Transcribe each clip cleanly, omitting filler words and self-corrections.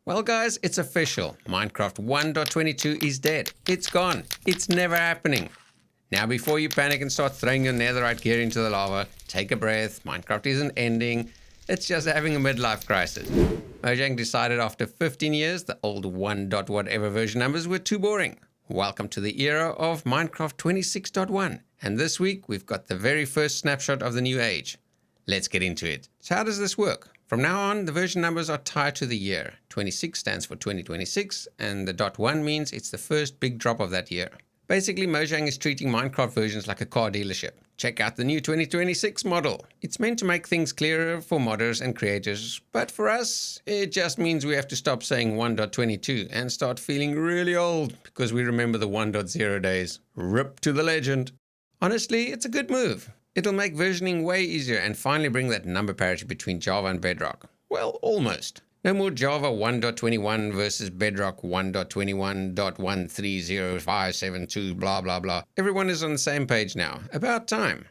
Well guys, it's official. Minecraft 1.22 is dead. It's gone. It's never happening. Now before you panic and start throwing your netherite gear into the lava, take a breath. Minecraft isn't ending. It's just having a midlife crisis. Mojang decided after 15 years the old 1.whatever version numbers were too boring. Welcome to the era of Minecraft 26.1. And this week we've got the very first snapshot of the new age. Let's get into it. So how does this work? From now on, the version numbers are tied to the year. 26 stands for 2026, and the .1 means it's the first big drop of that year. Basically, Mojang is treating Minecraft versions like a car dealership. Check out the new 2026 model. It's meant to make things clearer for modders and creators, but for us, it just means we have to stop saying 1.22 and start feeling really old because we remember the 1.0 days. RIP to the legend. Honestly, it's a good move. It'll make versioning way easier and finally bring that number parity between Java and Bedrock. Well, almost. No more Java 1.21 versus Bedrock 1.21.130.572 blah blah blah. Everyone is on the same page now. About time.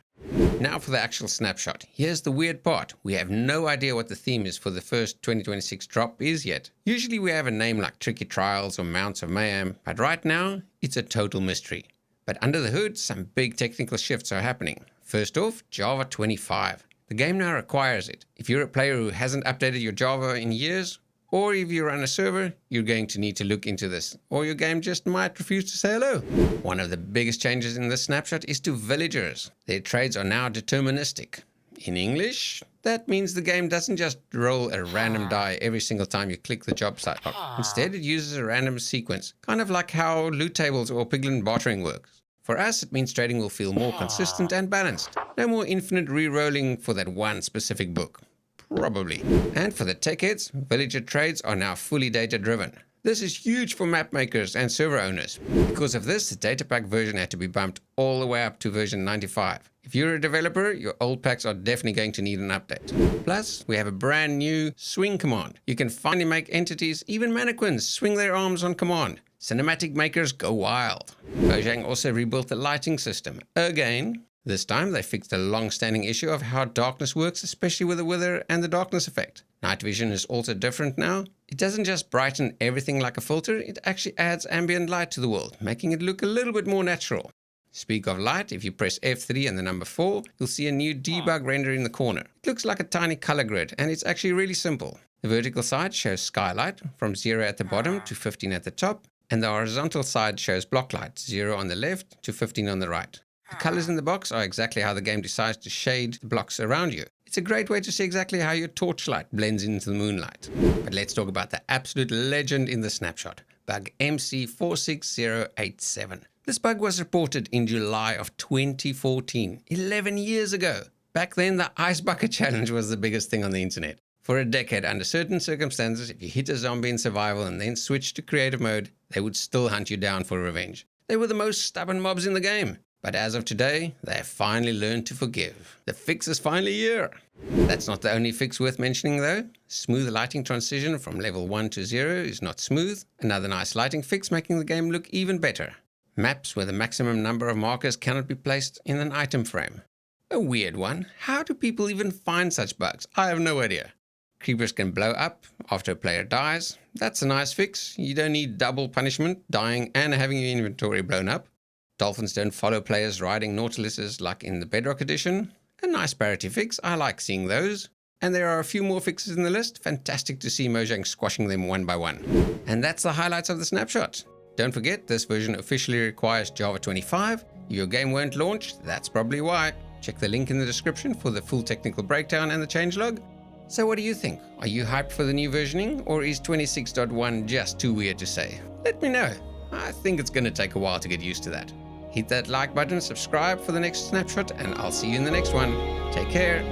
Now for the actual snapshot. Here's the weird part. We have no idea what the theme is for the first 2026 drop is yet. Usually we have a name like Tricky Trials or Mounts of Mayhem, but right now it's a total mystery. But under the hood, some big technical shifts are happening. First off, Java 25. The game now requires it. If you're a player who hasn't updated your Java in years, or if you run a server, you're going to need to look into this, or your game just might refuse to say hello. One of the biggest changes in this snapshot is to villagers. Their trades are now deterministic. In English, that means the game doesn't just roll a random die every single time you click the job site lock. Instead, it uses a random sequence, kind of like how loot tables or piglin bartering works. For us, it means trading will feel more consistent and balanced. No more infinite re-rolling for that one specific book. Probably. And for the tech heads, villager trades are now fully data-driven. This is huge for map makers and server owners. Because of this, the data pack version had to be bumped all the way up to version 95. If you're a developer, your old packs are definitely going to need an update. Plus, we have a brand new swing command. You can finally make entities, even mannequins, swing their arms on command. Cinematic makers go wild. Mojang also rebuilt the lighting system. Again, this time they fixed a long-standing issue of how darkness works, especially with the wither and the darkness effect. Night vision is also different now. It doesn't just brighten everything like a filter, it actually adds ambient light to the world, making it look a little bit more natural. Speak of light, if you press F3 and the number 4, you'll see a new debug render in the corner. It looks like a tiny color grid, and it's actually really simple. The vertical side shows skylight, from 0 at the bottom to 15 at the top, and the horizontal side shows block light, 0 on the left to 15 on the right. The colors in the box are exactly how the game decides to shade the blocks around you. It's a great way to see exactly how your torchlight blends into the moonlight. But let's talk about the absolute legend in the snapshot, bug MC46087. This bug was reported in July of 2014, 11 years ago. Back then, the Ice Bucket Challenge was the biggest thing on the internet. For a decade, under certain circumstances, if you hit a zombie in survival and then switched to creative mode, they would still hunt you down for revenge. They were the most stubborn mobs in the game. But as of today, they have finally learned to forgive. The fix is finally here. That's not the only fix worth mentioning though. Smooth lighting transition from level 1 to 0 is not smooth. Another nice lighting fix making the game look even better. Maps where the maximum number of markers cannot be placed in an item frame. A weird one. How do people even find such bugs? I have no idea. Creepers can blow up after a player dies. That's a nice fix. You don't need double punishment, dying and having your inventory blown up. Dolphins don't follow players riding Nautiluses like in the Bedrock edition. A nice parity fix. I like seeing those. And there are a few more fixes in the list. Fantastic to see Mojang squashing them one by one. And that's the highlights of the snapshot. Don't forget, this version officially requires Java 25. If your game won't launch, that's probably why. Check the link in the description for the full technical breakdown and the changelog. So what do you think? Are you hyped for the new versioning, or is 26.1 just too weird to say? Let me know. I think it's going to take a while to get used to that. Hit that like button, subscribe for the next snapshot, and I'll see you in the next one. Take care.